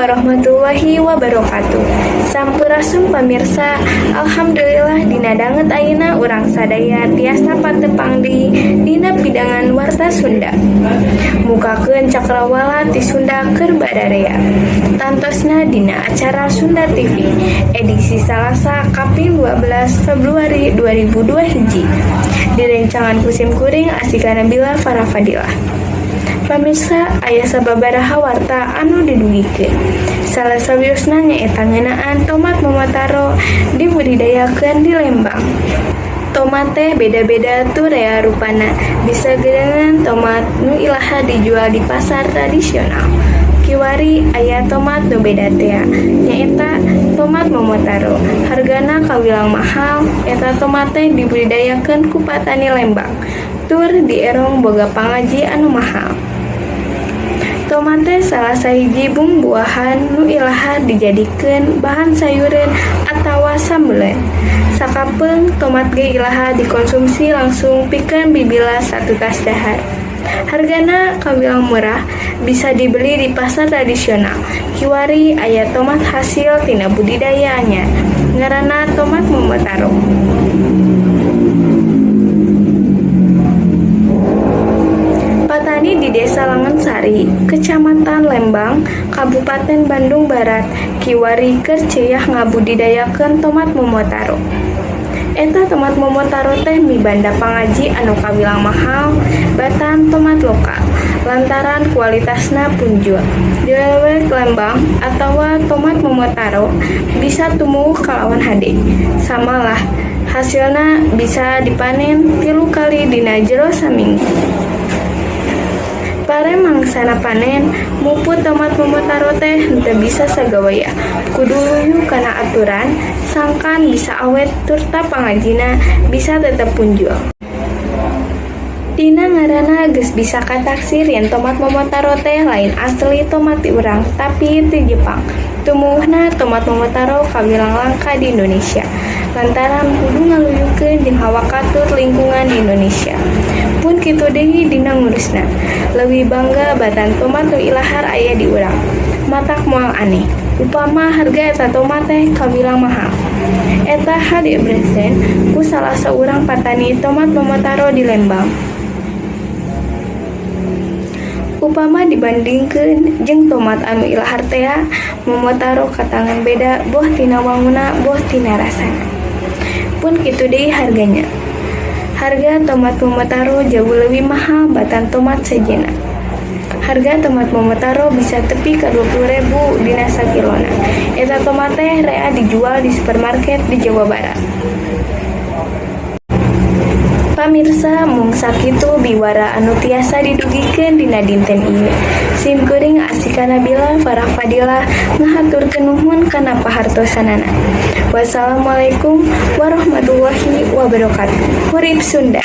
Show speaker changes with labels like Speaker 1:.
Speaker 1: warahmatullahi wabarakatuh. Sampurasun pamirsa, alhamdulillah dina danget ayeuna urang sadaya tiasa patepang dina pidangan warta Sunda. Mukakeun cakrawala ti Sunda keur badarea. Tantosna dina acara Sunda TV edisi Salasa Kaping 12 Februari 2002 hiji. Direncangan kusim kuring asikana Nabila Farafadilah. Pamirsa, aya sababaraha warta anu didugikeun. Salah sawiusna nyaeta ngeunaan tomat momotaro dibudidayakeun di Lembang. Tomat teh beda-beda tuh rea rupana. Bisa gedeungan tomat nu ilaha dijual di pasar tradisional. Kiwari aya tomat nu beda teh nyaeta tomat momotaro. Hargana kawilang mahal, eta tomat teh dibudidayakeun ku patani Lembang. Tur di erong boga pangaji anu mahal. Tomat teh salah sahiji bumbuahan nu ilaha dijadikeun bahan sayuran atawa sambeleun. Sakapeung tomat ge ilaha dikonsumsi langsung pikeun bibila satu tas dahar. Hargana kawilang murah, bisa dibeli di pasar tradisional. Kiwari aya tomat hasil tina budidayanya, ngaranna tomat momotaro. Petani di Desa Langensari, Kecamatan Lembang, Kabupaten Bandung Barat, kiwari keur ceuйah ngabudidayakeun tomat momotaro. Eta tomat momotaro teh mibanda pangaji anu kawilang mahal, batan tomat lokal, lantaran kualitasna punjul. Di lelewek Lembang atawa tomat momotaro bisa tumbuh kalawan hade. Samalah hasilna bisa dipanen 3 kali dina jero saminggu. Pare mangsana panen, muput tomat momotaro teh henteu bisa sagawaya. Kudu luyu kana aturan, sangkan bisa awet turta pangajina bisa tetep punjul. Dina ngaranna geus bisa kataksir yen tomat momotaro teh lain asli tomat ti urang, tapi ti Jepang. Tumuhna tomat momotaro kawilang langka di Indonesia, lantaran kudu ngaluyukeun jeung hawa katur lingkungan di Indonesia. Pun kitu deui dina ngurusna, leuwih bangga batan tomat nu ilahar aya di urang. Matak moal aneh, upama harga eta tomat teh kawilang mahal. Eta hal dipresent ku salah saurang patani tomat momotaro di Lembang. Upama dibandingkeun jeung tomat anu ilahar teh, momotaro katangan beda boh tina wanguna boh tina rasana. Pun kitu deui harganya. Harga tomat momotaro jauh lebih mahal batan tomat sejenna. Harga tomat momotaro bisa tepi ka 20.000 dina sakilona. Eta tomat teh rea dijual di supermarket di Jawa Barat. Pamirsa, mung sakitu biwara anu tiasa didugikeun dina dinten ieu. Sim kuring asikana Nabila Farafadilah ngahaturkeun nuhun kana pahartosanana. Wassalamualaikum warahmatullahi wabarakatuh. Hurip Sunda.